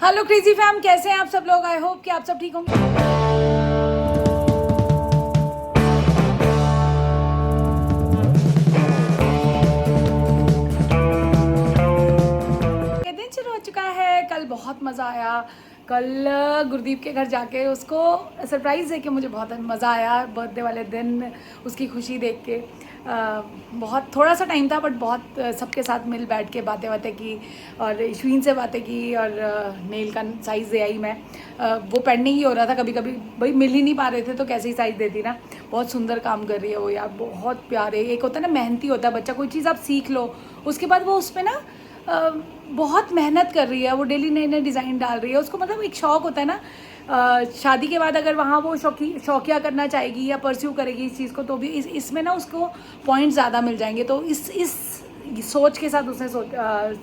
Hello crazy fam, कैसे हैं आप सब लोग। आई होप कि आप सब ठीक होंगे। दिन शुरू हो चुका है। कल बहुत मज़ा आया। कल गुरदीप के घर जाके उसको सरप्राइज़ दे के मुझे बहुत मज़ा आया। बर्थडे वाले दिन उसकी खुशी देख के बहुत थोड़ा सा टाइम था, बट बहुत सबके साथ मिल बैठ के बातें की और इश्वीन से बातें की और नेल का साइज़ दे आई मैं। वो पेंडिंग ही हो रहा था, कभी कभी भाई मिल ही नहीं पा रहे थे तो कैसे ही साइज़ देती ना। बहुत सुंदर काम कर रही है वो यार, बहुत प्यारे। एक होता है ना मेहनती होता है बच्चा, कोई चीज़ आप सीख लो उसके बाद वो उस पर ना बहुत मेहनत कर रही है। वो डेली नए नए डिज़ाइन डाल रही है। उसको मतलब एक शौक़ होता है ना, शादी के बाद अगर वहाँ वो शौकिया करना चाहेगी या परस्यू करेगी इस चीज़ को, तो भी इसमें ना उसको पॉइंट ज़्यादा मिल जाएंगे। तो इस सोच के साथ उसने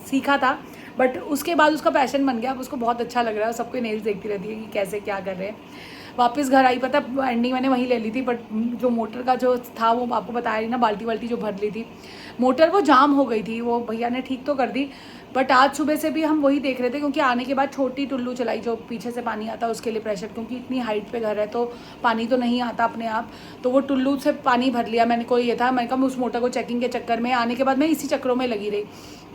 सीखा था, बट उसके बाद उसका पैशन बन गया। अब उसको बहुत अच्छा लग रहा है। सबको नेल्स देखती रहती है कि कैसे क्या कर रहे हैं। वापस घर आई, पता एंडिंग मैंने वहीं ले ली थी, बट जो मोटर का जो था वो आपको बताया नहीं ना, बाल्टी जो भर ली थी मोटर वो जाम हो गई थी। वो भैया ने ठीक तो कर दी, बट आज सुबह से भी हम वही देख रहे थे, क्योंकि आने के बाद छोटी टुल्लू चलाई जो पीछे से पानी आता है उसके लिए प्रेशर, क्योंकि इतनी हाइट पे घर है तो पानी तो नहीं आता अपने आप। तो वो टुल्लू से पानी भर लिया मैंने। कोई ये था, मैंने कहा उस मोटर को चेकिंग के चक्कर में आने के बाद मैं इसी चक्करों में लगी रही।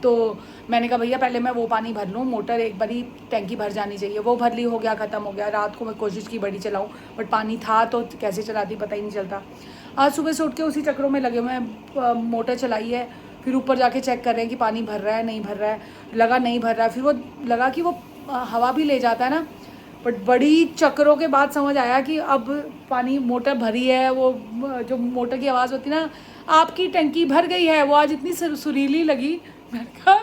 तो मैंने कहा भैया पहले मैं वो पानी भर लूँ, मोटर एक बारी टैंकी भर जानी चाहिए। वो भर ली, हो गया, ख़त्म हो गया। रात को मैं कोशिश की बड़ी चलाऊँ, बट पानी था तो कैसे चलाती पता ही नहीं चलता। आज सुबह से उठ के उसी चक्करों में लगे हुए हैं। मोटर चलाई है, फिर ऊपर जाके चेक कर रहे हैं कि पानी भर रहा है नहीं भर रहा है। लगा नहीं भर रहा है, फिर वो लगा कि वो हवा भी ले जाता है ना, बट बड़ी चक्करों के बाद समझ आया कि अब पानी मोटर भरी है। वो जो मोटर की आवाज़ होती ना, आपकी टंकी भर गई है, वो आज इतनी सुरीली लगी। मैंने कहा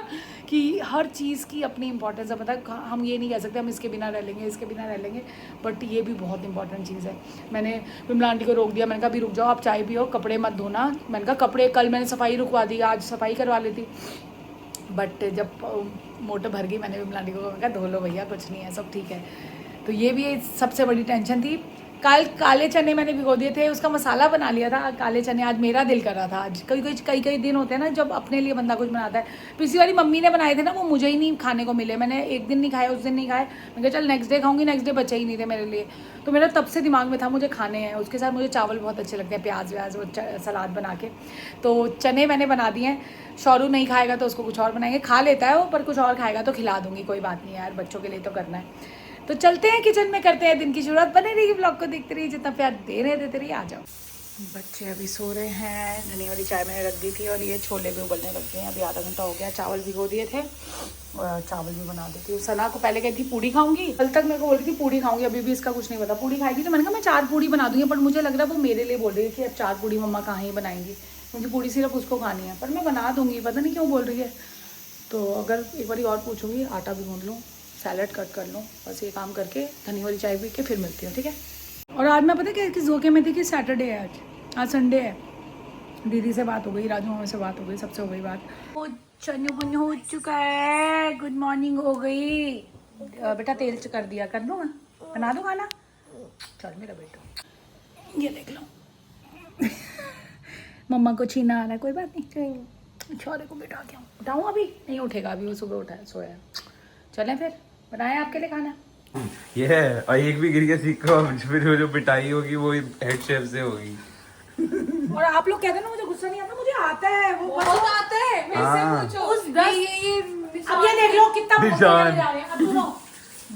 कि हर चीज़ की अपनी इंपॉर्टेंस है। पता हम ये नहीं कह सकते हम इसके बिना रह लेंगे, इसके बिना रह लेंगे, बट ये भी बहुत इंपॉर्टेंट चीज़ है। मैंने विमला आंटी को रोक दिया। मैंने कहा अभी रुक जाओ, आप चाय पियो, कपड़े मत धोना। मैंने कहा कपड़े कल मैंने सफाई रुकवा दी, आज सफाई करवा लेती, बट जब मोटर भर गई मैंने विमला आंटी को कहा धो लो भैया, कुछ नहीं है, सब ठीक है। तो ये भी सबसे बड़ी टेंशन थी। कल काले चने मैंने भिगो दिए थे, उसका मसाला बना लिया था। काले चने आज मेरा दिल कर रहा था। आज कई दिन होते हैं ना जब अपने लिए बंदा कुछ बनाता है। पिछली बारी मम्मी ने बनाए थे ना, वो मुझे ही नहीं खाने को मिले। मैंने एक दिन नहीं खाए, उस दिन नहीं खाए। मैं कहा चल नेक्स्ट डे खाऊंगी, नेक्स्ट डे बचे ही नहीं थे मेरे लिए। तो मेरा तब से दिमाग में था मुझे खाने हैं। उसके साथ मुझे चावल बहुत अच्छे लगते हैं, प्याज व्याज वो सलाद बना के। तो चने मैंने बना दिए हैं। शौरू नहीं खाएगा तो उसको कुछ और बनाएंगे। खा लेता है वो, पर कुछ और खाएगा तो खिला दूंगी, कोई बात नहीं यार, बच्चों के लिए तो करना है। तो चलते हैं किचन में, करते हैं दिन की शुरुआत। बने रहिए ब्लॉग को देखते रहिए, जितना प्यार देते रहिए। आ जाओ। बच्चे अभी सो रहे हैं। धनी वाली चाय मैंने रख दी थी और ये छोले भी उबलने लग गए हैं। अभी आधा घंटा हो गया। चावल भिगो दिए थे और चावल भी बना देती हूँ। सना को पहले कहती पूड़ी खाऊंगी, कल तक मेरे को बोल रही थी पूड़ी खाऊंगी, अभी भी इसका कुछ नहीं पता पूड़ी खाएगी। तो मैंने कहा मैं 4 पूड़ी बना दूंगी, पर मुझे लग रहा है वो मेरे लिए बोल रही है कि अब 4 पूड़ी मम्मा कहाँ ही बनाएंगी, क्योंकि पूड़ी सिर्फ उसको खानी है। पर मैं बना दूंगी, पता नहीं क्यों बोल रही है। तो अगर एक बार और पूछूंगी, आटा भी गूंद लूँ, सैलड कट कर लूँ, बस ये काम करके धनी वाली चाय पी के फिर मिलती हूँ, ठीक है। और आज मैं पता है किस धोखे में थी कि सैटरडे है, आज संडे है। दीदी से बात हो गई, राजू मामा से बात हो गई, सबसे हो गई बात। वो चनु हो चुका है, गुड मॉर्निंग हो गई। बेटा तेल च कर दिया, कर दूँ मैं, बना दूँ खाना। चल मेरा बेटा, ये देख लो मम्मा को छीना आ रहा है, कोई बात नहीं, छोरे को बिठा के उठाऊँ। अभी नहीं उठेगा, अभी वो सुबह उठा सोया। चलें फिर, बनाए आपके लिए खाना। ये है, और एक भी गिर के सीखो, फिर वो जो पिटाई होगी वो हेड शेफ से होगी। और आप लोग कहते हैं ना मुझे गुस्सा नहीं आता, मुझे आता है, वो बहुत आता है। मेरे से पूछो उस 10 अब ये देख लो कितना जा रहे हैं। अब सुनो,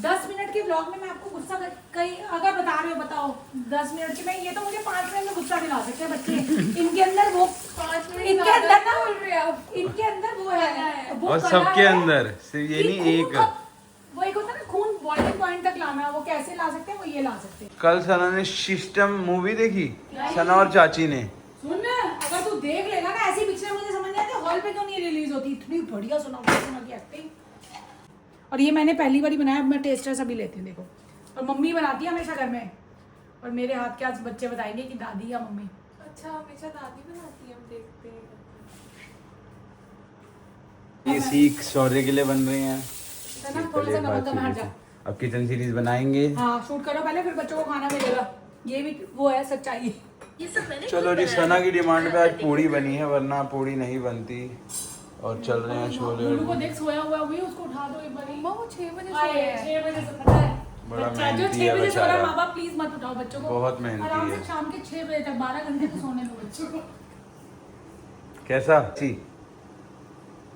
10 मिनट के ब्लॉग में मैं आपको गुस्सा कहीं अगर बता रहे हो, बताओ 10 मिनट की, मैं ये तो मुझे 5 मिनट में गुस्सा दिला सकते हैं बच्चे। इनके अंदर वो 5 मिनट इनके अंदर ना बोल रहे हो, इनके अंदर वो है, वो और सबके अंदर सिर्फ ये नहीं एक, वो एक होता है ना खून बॉइलिंग पॉइंट तक लाना, वो कैसे ला सकते हैं, वो ये ला सकते हैं। कल सना ने सिस्टम मूवी देखी, सना और चाची ने। सुन, अगर तू देख लेगा ना ऐसी पिक्चर, मुझे समझ नहीं आती हॉल पे क्यों नहीं रिलीज होती। इतनी बढ़िया सुना की एक्टिंग। और ये मैंने पहली बार बनाया, अब मैं टेस्टर से भी लेती हूँ, देखो। और मम्मी बनाती है हमेशा घर में, और मेरे हाथ के आज बच्चे बताएंगे कि दादी या मम्मी। अच्छा, हमेशा दादी बनाती है, हम देखते हैं। ये सीख शौर्य के लिए बन रही हैं। थोड़ा सा नमक कम हट जा। अब किचन सीरीज बनाएंगे। हाँ, शूट करो पहले, फिर बच्चों को खाना मिलेगा। ये भी वो है सच्चाई। चलो जी, सना की डिमांड पे आज पूड़ी बनी है, वरना पूड़ी नहीं बनती। और चल रहे हैं शोले गुल्लू को देख सोया हुआ हुई उसको उठा दो एक बार। मम्मा वो 6 बजे आए, सोए हैं। 6 बजे से पता है बड़ा बच्चा जो मेहनती 6 है बजे सो रहा है, बेचारा। माँ बाप प्लीज मत उठाओ बच्चों को, बहुत मेहनती आराम है। से शाम के 6 बजे तक 12 घंटे तो सोने दो बच्चों को। कैसा जी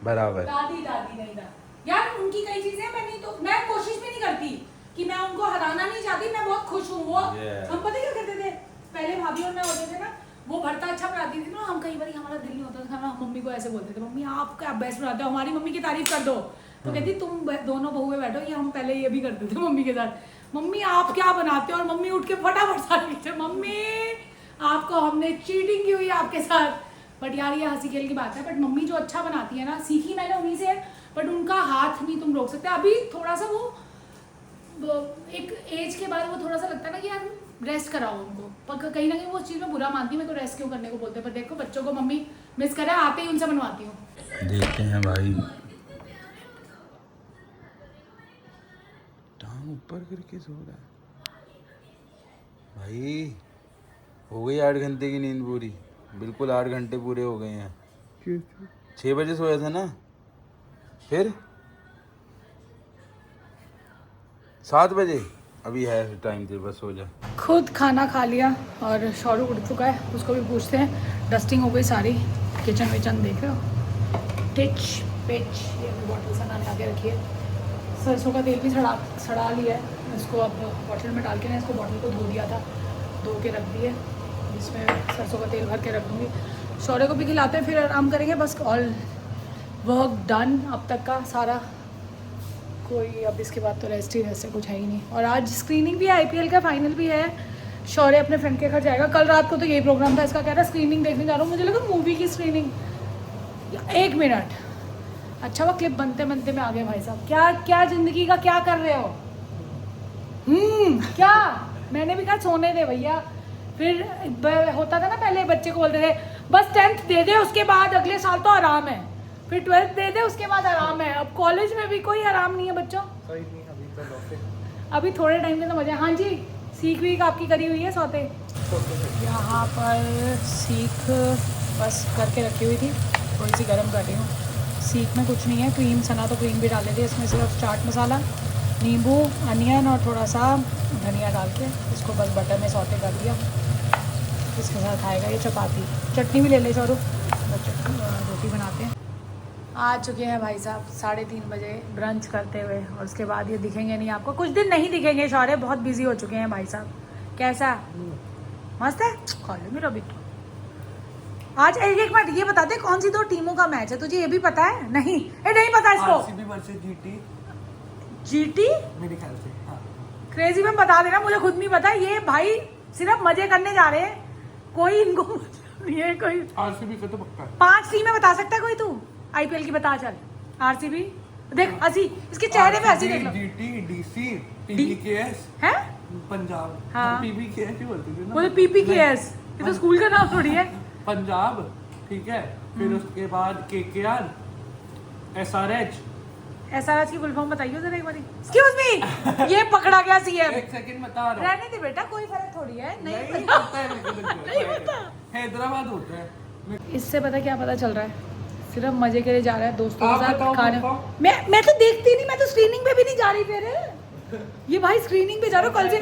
बराबर। दादी दादी नहीं दादी यार, उनकी कई चीजें मैं नहीं, तो मैं कोशिश भी नहीं करती कि मैं उनको हराना नहीं चाहती, मैं बहुत खुश हूँ। वो हम पता क्या करते थे पहले, भाभी और मैं होते थे ना, वो भरता अच्छा बनाती थी ना, हम कई बार हमारा दिल नहीं होता था खाना, मम्मी को ऐसे बोलते थे, मम्मी आप क्या बेस्ट बनाते हो, हमारी मम्मी की तारीफ कर दो। तो कहती तुम दोनों बहुएं बैठो, ये हम पहले ये भी करते थे मम्मी के साथ, मम्मी आप क्या बनाते हो, और मम्मी उठ के फटाफट सारी थे, मम्मी आपको हमने चीटिंग की हुई है आपके साथ। बट यार ये हंसी खेल की बात है, बट मम्मी जो अच्छा बनाती है ना, सीखी मैंने उन्हीं से है, बट उनका हाथ नहीं तुम रोक सकते। अभी थोड़ा सा वो एक एज के बाद वो थोड़ा सा लगता है ना कि यार रेस्ट कराओ उनको, पर कहीं ना कहीं वो उस चीज़ में बुरा मानती है, मेरे को रेस्ट क्यों करने को बोलते हैं, पर देखो बच्चों को मम्मी मिस करे, आते ही उनसे बनवाती हूँ। देखते हैं भाई, टांग ऊपर करके सो रहा है भाई। हो गई 8 घंटे की नींद पूरी, बिल्कुल 8 घंटे पूरे हो गए हैं। 6 बजे सोया था ना, फिर 7 बजे अभी है टाइम थे, बस हो जा। खुद खाना खा लिया और शौरू उठ चुका है, उसको भी पूछते हैं। डस्टिंग हो गई सारी, किचन विचन देख रहे हो, टिच पिच, ये बॉटल सनाने आके रखी है। सरसों का तेल भी सड़ा लिया है, इसको अब बॉटल में डाल के ना, इसको बॉटल को धो दिया था, धो के रख दिए, इसमें सरसों का तेल भर के रख दूँगी। शौर्य को भी खिलाते हैं, फिर आराम करेंगे, बस ऑल वर्क डन अब तक का सारा। कोई अब इसके बाद तो रेस्ट ही वैसे कुछ है ही नहीं। और आज स्क्रीनिंग भी है, IPL का फाइनल भी है। शौर्य अपने फ्रेंड के घर जाएगा, कल रात को तो यही प्रोग्राम था इसका, कह रहा स्क्रीनिंग देखने जा रहा हूँ, मुझे लगा मूवी की स्क्रीनिंग। 1 मिनट, अच्छा वो क्लिप बनते बनते में आ गए भाई साहब। क्या क्या ज़िंदगी का क्या कर रहे हो? क्या, मैंने भी कहा सोने दे भैया। फिर होता था ना पहले, बच्चे को बोलते थे बस 10th दे दे, उसके बाद अगले साल तो आराम है, फिर 12th दे दे, उसके बाद आराम है। अब कॉलेज में भी कोई आराम नहीं है बच्चों, अभी थोड़े टाइम के तो मजा। हाँ जी, सीख वीख आपकी करी हुई है सौते? यहाँ पर सीख बस करके रखी हुई थी, थोड़ी सी गर्म कर रही हूँ। सीख में कुछ नहीं है, क्रीम सना तो क्रीम भी डाल देती है, इसमें सिर्फ चाट मसाला, नींबू, अनियन और थोड़ा सा धनिया डाल के इसको बस बटर में सौते कर दिया। इसके साथ खाएगा ये चपाती, चटनी भी ले ले शौरू, रोटी बनाते हैं। आ चुके हैं भाई साहब 3:30 बजे ब्रंच करते हुए, और उसके बाद ये दिखेंगे नहीं आपको, कुछ दिन नहीं दिखेंगे। शौर्य बहुत बिजी हो चुके हैं भाई साहब। कैसा मस्त है, खा लो मेरा बिट्टू। आज एक मिनट ये बता दे, कौन सी 2 टीमों का मैच है, तुझे ये भी पता है? नहीं, नहीं पता इसको। RCB वर्सेस जीटी मेरे ख्याल से, हाँ। क्रेजी में बता देना, मुझे खुद नहीं पता। ये भाई सिर्फ मजे करने जा रहे हैं, कोई इनको नहीं है। कोई RCB का तो पक्का है। 5 टीमें बता सकता है कोई? तू IPL की बता चल। RCB देख, हंसी इसके चेहरे पे हंसी देख लो। GT, DC, PBKS है पंजाब। हाँ। PBKS ही बोलते थे ना। बोले PPKS, ये तो स्कूल का नाम थोड़ी है। पंजाब, ठीक है। फिर उसके बाद KKR, SRH। SRH की फुल फॉर्म बताइए जरा एक बारी। एक्सक्यूज मी, ये पकड़ा गया CM। एक सेकंड बता रहा हूँ। रहने दे बेटा, कोई फर्क थोड़ी है। नहीं नहीं पता है मेरे को। नहीं पता। हैदराबाद होता है। इससे पता क्या पता चल रहा है, सिर्फ मजे के लिए जा रहा है दोस्तों आप के साथ बताओ, खाने। बताओ। मैं तो देखती नहीं, मैं तो स्क्रीनिंग पे भी नहीं जा रही। फिर ये भाई स्क्रीनिंग पे जा रहा हूँ कल से।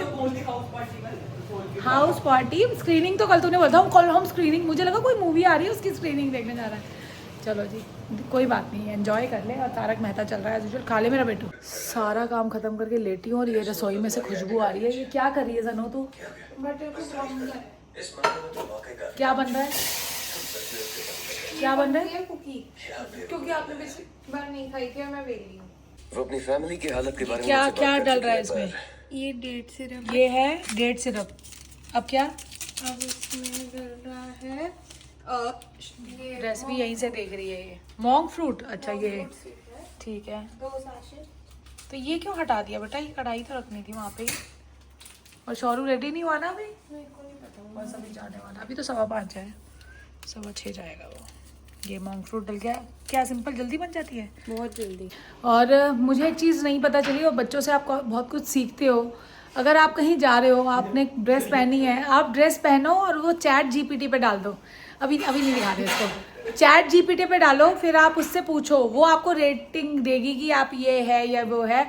हाउस पार्टी स्क्रीनिंग तो कल तूने बोला था, कल हम स्क्रीनिंग, मुझे लगा कोई मूवी आ रही है उसकी स्क्रीनिंग देखने जा रहा है। चलो जी, कोई बात नहीं, एंजॉय कर ले। और तारक मेहता चल रहा है यूजुअल, खा ले मेरा बेटू। सारा काम खत्म करके लेटी हूँ और ये रसोई में से खुशबू आ रही है। ये क्या कर रही है सनो तू? क्या बन रहा है? क्या बन रहा है? कुकी, क्योंकि आपने पिछली बार नहीं खाई थी और मैं वेली हूँ। वो अपनी फैमिली की हालत के बारे में क्या मुझसे क्या बात कर डल चुकी रहा है है इसमें? पर ये डेट सिरप, ये है डेट सिरप। अब क्या अब इसमें डल रहा है ये रेसिपी यहीं से देख रही है। ये मॉन्ग फ्रूट, अच्छा ये ठीक है। 2 साशे। तो ये क्यों हटा दिया बेटा? ये कढ़ाई तो रखनी थी वहाँ पे ही। और शौरू रेडी नहीं हुआ ना अभी? मेरे को नहीं पता। बस अभी जाने वाला, अभी तो 5:15 है, 6:15 जाएगा वो। ये मॉन्ग फ्रूट डल गया। क्या सिंपल जल्दी बन जाती है? बहुत जल्दी। और मुझे एक चीज़ नहीं पता चली, और बच्चों से आप बहुत कुछ सीखते हो। अगर आप कहीं जा रहे हो, आपने ड्रेस पहनी है, आप ड्रेस पहनो और वो चैट GPT पे डाल दो। अभी नहीं दिखा रहे इसको। चैट जीपीटी पे डालो, फिर आप उससे पूछो, वो आपको रेटिंग देगी कि आप ये है या वो है।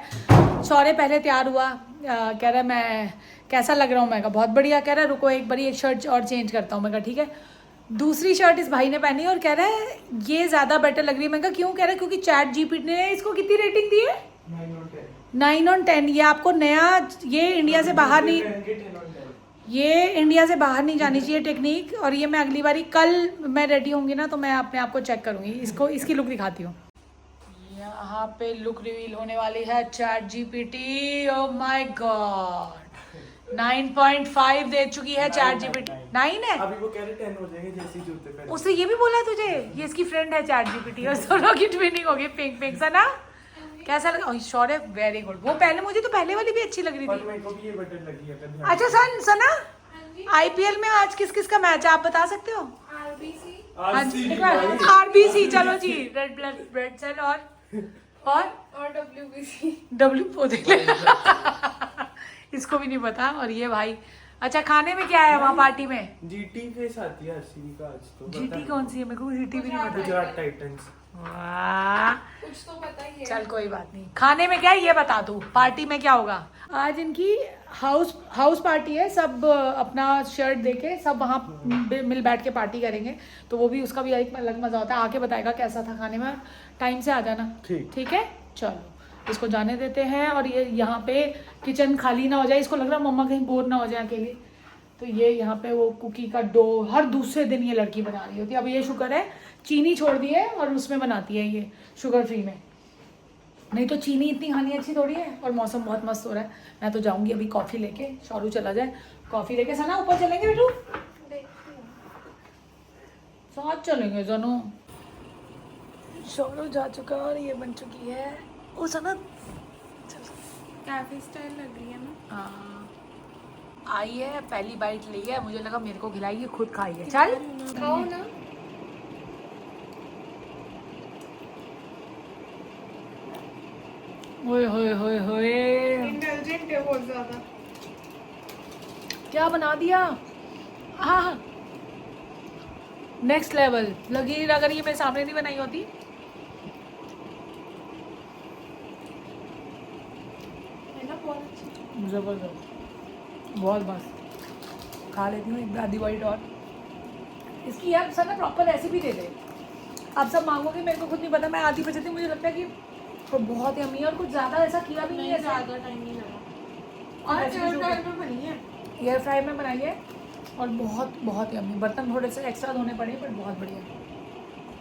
शौर्य पहले तैयार हुआ, कह रहा है मैं कैसा लग रहा हूँ, मैं कहा बहुत बढ़िया। कह रहा है रुको एक बारी एक शर्ट और चेंज करता हूँ, मैं कहा ठीक है। दूसरी शर्ट इस भाई ने पहनी और कह रहा है ये ज़्यादा बेटर लग रही है। मैं कहा क्यों? कह रहा है क्योंकि चैट जीपीटी ने इसको कितनी रेटिंग दी है? 9/10। ये आपको नया, ये इंडिया से बाहर नहीं, ये इंडिया से बाहर नहीं जानी चाहिए टेक्निक। और ये मैं अगली बारी, कल मैं रेडी होंगी ना तो मैं अपने आप को चेक करूँगी। इसको इसकी लुक दिखाती हूँ। यहाँ पे लुक रिवील होने वाली है chat GPT. Oh my God, 9.5 दे चुकी है चैट जीपीटी। 9 है अभी वो कह रहे 10 हो जाएंगे जैसे ही जूते पहने। उससे ये भी बोला है तुझे? ये इसकी फ्रेंड है चैट जीपीटी और दोनों की ट्विनिंग होगी। पिंक पिंक सा ना, कैसा लगा? शौर्य वेरी गुड। वो पहले, मुझे तो पहले वाली भी अच्छी लग रही पर थी। मेरे को भी ये बटन लगी है अगर अच्छा सना, आईपीएल में आज किस किस का मैच है आप बता सकते हो? RBC आरबीसी, चलो जी, रेड ब्लड सेल और WBC। डब्ल्यू देख ले। इसको भी नहीं पता। और ये भाई, अच्छा खाने में क्या है वहाँ पार्टी में? जीटी फेस आती है आरसीबी का आज तो। जीटी कौन सी है? मेरे को जीटी भी नहीं पता। गुजरात टाइटंस। वाह, कुछ तो पता ही है। चल कोई बात नहीं। खाने में क्या है ये बता तू, पार्टी में क्या होगा? आज इनकी हाउस पार्टी है। सब अपना शर्ट देके सब वहाँ मिल बैठ के पार्टी करेंगे। तो वो भी, उसका भी एक अलग मजा होता है। आके बताएगा कैसा था खाने में। टाइम से आ जाना, ठीक है? चलो इसको जाने देते हैं। और ये यहाँ पे किचन खाली ना हो जाए, इसको लग रहा है मम्मा कहीं बोर ना हो जाए अकेली। तो ये यहाँ पे वो कुकी का डो हर दूसरे दिन ये लड़की बना रही होती है। अब ये शुक्र है चीनी छोड़ दी है और उसमें बनाती है ये शुगर फ्री में, नहीं तो चीनी इतनी खानी अच्छी थोड़ी है। और मौसम बहुत मस्त हो रहा है। मैं तो जाऊंगी अभी कॉफ़ी लेके, शौरू चला जाए कॉफ़ी लेके। सना ऊपर चलेंगे बेटू? साथ चलेंगे दोनों। शौरू जा चुका और ये बन चुकी है। ओ सना कैफे स्टाइल लग रही है ना। हाँ, आई है, पहली बाइट ली है। मुझे लगा मेरे को खिलाएगी, खुद खाई है। चल खाओ ना। ओए होए होए होए, इंटेलिजेंट है बहुत ज्यादा। क्या बना दिया। हाँ, नेक्स्ट लेवल लगी। अगर ये मेरे सामने नहीं बनाई होती। है ना बहुत अच्छी। जबरदस्त, बहुत मस्त। खा लेती हूँ एक आधी बाइट और। इसकी यार सर ना प्रॉपर रेसिपी दे दे। आप सब मांगोगे, मेरे को खुद नहीं पता। मैं आधी बजे तक, मुझे लगता है कि तो बहुत यम्मी है। और कुछ ज़्यादा ऐसा किया भी नहीं है, ज्यादा टाइम नहीं लगा। और एयर फ्रायर में बनी है। एयर फ्राई में बनाई है और बहुत बहुत यम्मी। बर्तन थोड़े से एक्स्ट्रा धोने पड़े पर बहुत बढ़िया।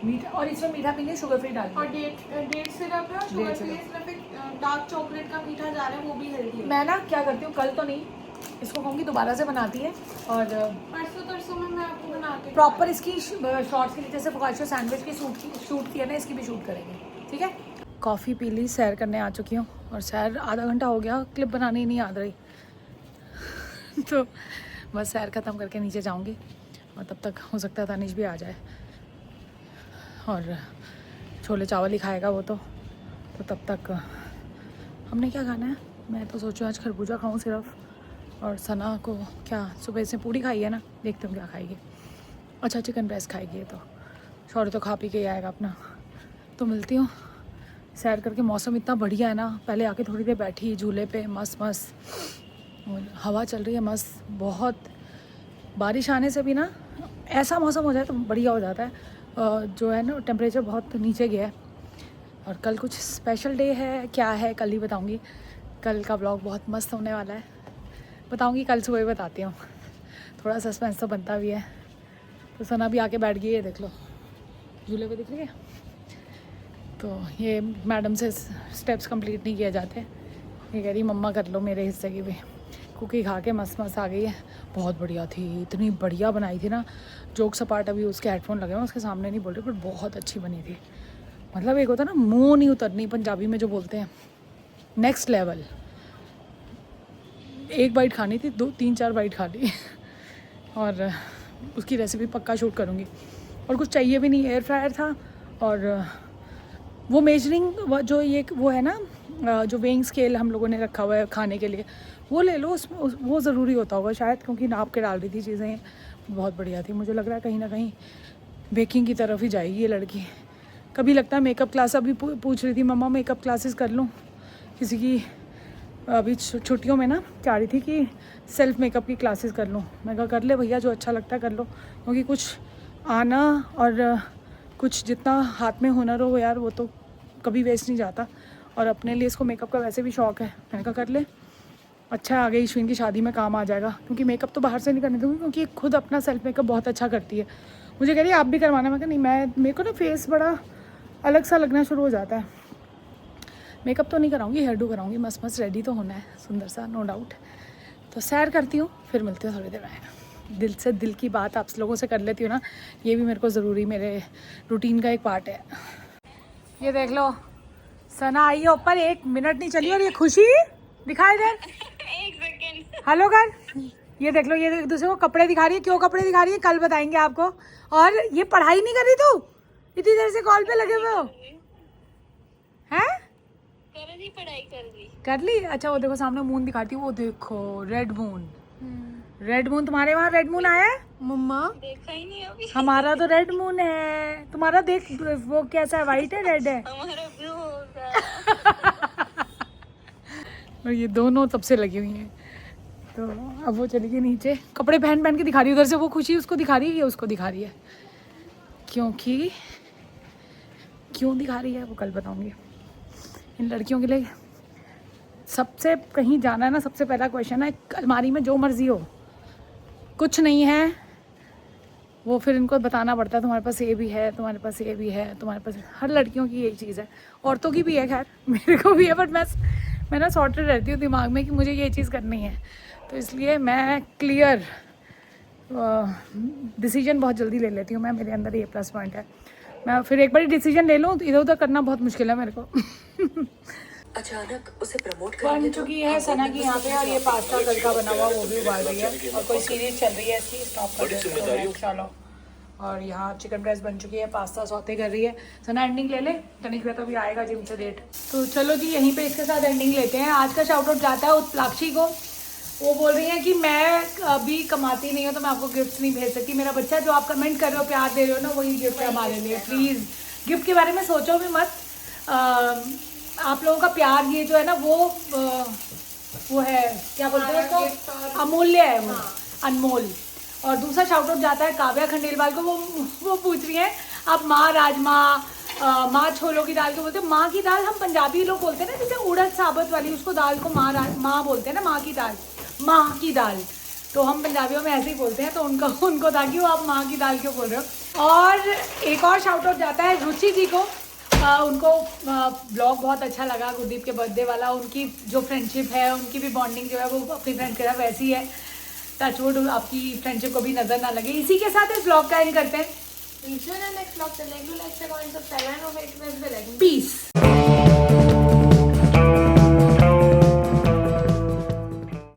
मीठा, और इसमें मीठा भी नहीं, शुगर फ्री डाल और डेट सिरप है और शुगर फ्री सिर्फ एक डार्क चॉकलेट का मीठा जा रहा है, वो भी हेल्दी है। मैं ना क्या करती हूँ, कल तो नहीं, इसको कहूँगी दोबारा से बनाती है। और परसों तरसों में मैं आपको बना के प्रॉपर इसकी शॉर्ट्स के लिए, जैसे फोकाचो सैंडविच की शूट किया ना, इसकी भी शूट करेंगे, ठीक है? कॉफ़ी पी ली, सैर करने आ चुकी हूँ। और सैर आधा घंटा हो गया, क्लिप बनाने ही नहीं याद रही। तो बस सैर ख़त्म करके नीचे जाऊँगी। और तब तक हो सकता है तानिश भी आ जाए और छोले चावल ही खाएगा वो तो तब तक हमने क्या खाना है? मैं तो सोचूँ आज खरबूजा खाऊँ सिर्फ। और सना को क्या, सुबह से पूरी खाई है ना, देखते हूँ क्या खाएगी। अच्छा चिकन ब्रेस्ट खाएगी ये तो। शौर्य तो खा पी के ही आएगा अपना। तो मिलती हूँ सैर करके। मौसम इतना बढ़िया है ना, पहले आके थोड़ी देर बैठी झूले पे, मस्त मस्त, और हवा चल रही है मस्त बहुत। बारिश आने से भी ना ऐसा मौसम हो जाए तो बढ़िया हो जाता है। जो है ना टेम्परेचर बहुत नीचे गया है। और कल कुछ स्पेशल डे है, क्या है कल ही बताऊंगी। कल का व्लॉग बहुत मस्त होने वाला है, बताऊंगी कल सुबह ही बताती हूँ। थोड़ा सस्पेंस तो बनता भी है। तो सना भी आके बैठ गई है, देख लो झूले पे, दिख रही है। तो ये मैडम से स्टेप्स कंप्लीट नहीं किए जाते, ये कह रही मम्मा कर लो मेरे हिस्से की भी। कुकी खा के मस्त मस्त आ गई है। बहुत बढ़िया थी, इतनी बढ़िया बनाई थी ना। जोक सपाट, अभी उसके हेडफोन लगे हैं, उसके सामने नहीं बोल रही, पर बहुत अच्छी बनी थी। मतलब एक होता है ना मुँह नहीं उतरनी, पंजाबी में जो बोलते हैं, नेक्स्ट लेवल। एक बाइट खानी थी, 2-3-4 बाइट खा ली। और उसकी रेसिपी पक्का शूट करूँगी। और कुछ चाहिए भी नहीं, एयर फ्रायर था। और वो मेजरिंग जो ये वो है ना, जो वेइंग स्केल हम लोगों ने रखा हुआ है खाने के लिए, वो ले लो। उसमें वो ज़रूरी होता होगा शायद, क्योंकि नाप के डाल रही थी चीज़ें। बहुत बढ़िया थी। मुझे लग रहा है कहीं ना कहीं बेकिंग की तरफ ही जाएगी ये लड़की। कभी लगता है मेकअप क्लास, अभी पूछ रही थी मम्मा मेकअप क्लासेस कर लूँ किसी की, अभी छुट्टियों में ना चाह रही थी कि सेल्फ मेकअप की क्लासेस कर लूँ। मैं कहा कर ले भैया, जो अच्छा लगता है कर लो, क्योंकि कुछ आना और कुछ जितना हाथ में हुनर हो यार वो तो कभी वेस्ट नहीं जाता। और अपने लिए इसको मेकअप का वैसे भी शौक़ है, मैंने कहा कर ले, अच्छा है आगे ईश्विन की शादी में काम आ जाएगा। क्योंकि मेकअप तो बाहर से नहीं करने दूँगी, क्योंकि खुद अपना सेल्फ मेकअप बहुत अच्छा करती है। मुझे कह रही है आप भी करवाना, मैं कहा नहीं, मेरे को ना फेस बड़ा अलग सा लगना शुरू हो जाता है। मेकअप तो नहीं कराऊंगी, हेयर डू कराऊंगी, मस्त मस्त रेडी तो होना है सुंदर सा, नो डाउट। तो सैर करती हूँ, फिर मिलती हूँ थोड़ी देर में। दिल से दिल की बात आप लोगों से कर लेती हूँ ना, ये भी मेरे को ज़रूरी, मेरे रूटीन का एक पार्ट है। ये देख लो सना आई है ऊपर, 1 मिनट नहीं चली और ये खुशी दिखाई दे, 1 सेकंड हेलो कर। ये देख लो, ये एक दूसरे को कपड़े दिखा रही है, क्यों कपड़े दिखा रही है कल बताएंगे आपको। और ये पढ़ाई नहीं कर रही तू, इतनी देर से कॉल पे लगे हुए हो हैं? कर ली पढ़ाई कर ली। अच्छा वो देखो सामने मून दिखाती हूँ, वो देखो रेड मून। रेड मून, तुम्हारे वहाँ रेड मून आया है मम्मा? देखा ही नहीं अभी। हमारा तो रेड मून है, तुम्हारा देख वो कैसा है, वाइट है रेड है? हमारा ब्लू होगा। और ये दोनों तब से लगी हुई हैं। तो अब वो चली गई नीचे, कपड़े पहन पहन के दिखा रही है उधर से, वो खुशी उसको दिखा रही है, ये उसको दिखा रही है। क्योंकि क्यों दिखा रही है वो कल बताऊंगी। इन लड़कियों के लिए सबसे कहीं जाना है ना, सबसे पहला क्वेश्चन है अलमारी में जो मर्जी हो, कुछ नहीं है वो फिर इनको बताना पड़ता है तुम्हारे पास ये भी है, तुम्हारे पास ये भी है, तुम्हारे पास। हर लड़कियों की यही चीज़ है, औरतों की भी है खैर, मेरे को भी है, बट मैं ना सॉर्टेड रहती हूँ दिमाग में कि मुझे ये चीज़ करनी है, तो इसलिए मैं क्लियर डिसीजन बहुत जल्दी ले लेती हूँ मैं, मेरे अंदर ये प्लस पॉइंट है। मैं फिर एक बार डिसीजन ले लूँ तो इधर उधर करना बहुत मुश्किल है मेरे को। अचानक उसे प्रमोट बन चुकी है सना की यहाँ पे, और ये पास्ता तड़का बना हुआ वो भी उबाल रही है, और कोई सीरीज चल रही है इसकी, स्टॉप कर देते हैं चलो। और यहाँ चिकन ब्रेस्ट बन चुकी है, पास्ता सौते कर रही है सना। एंडिंग ले ले, तनिष्का तो भी आएगा जिम से लेट, तो चलो जी यहीं पे इसके साथ एंडिंग लेते हैं। आज का शाउट आउट जाता है उत्प्लाक्षी को। वो बोल रही है कि मैं अभी कमाती नहीं हूँ तो मैं आपको गिफ्ट नहीं भेज सकती। मेरा बच्चा, जो आप कमेंट कर रहे हो, प्यार दे रहे हो ना, वही गिफ्ट है हमारे लिए। प्लीज़ गिफ्ट के बारे में सोचो भी मत, आप लोगों का प्यार ये जो है ना वो है, क्या बोलते हैं उसको, अमूल्य है वो, अनमोल। और दूसरा शाउट आउट जाता है काव्या खंडेलवाल को। वो पूछ रही हैं आप माँ राजमा, माँ छोलों की दाल को बोलते हैं। माँ की दाल हम पंजाबी लोग बोलते हैं ना, जैसे उड़द साबुत वाली, उसको दाल को माँ बोलते हैं ना, माँ की दाल, माँ की दाल, तो हम पंजाबियों में ऐसे ही बोलते हैं। तो उनको था कि वो आप माँ की दाल क्यों बोल रहे हो। और एक और शाउट आउट जाता है रुचि जी को। उनको ब्लॉग बहुत अच्छा लगा, गुरदीप के बर्थडे वाला। उनकी जो फ्रेंडशिप है, उनकी भी बॉन्डिंग जो है वो अपनी फ्रेंड के साथ वैसी है। टचवुड आपकी फ्रेंडशिप को भी नजर ना लगे। इसी के साथ इस ब्लॉग का एंड करते हैं। नेक्स्ट ब्लॉग चलेगी, लाइक से कमेंट सब्सक्राइब एंड पीस।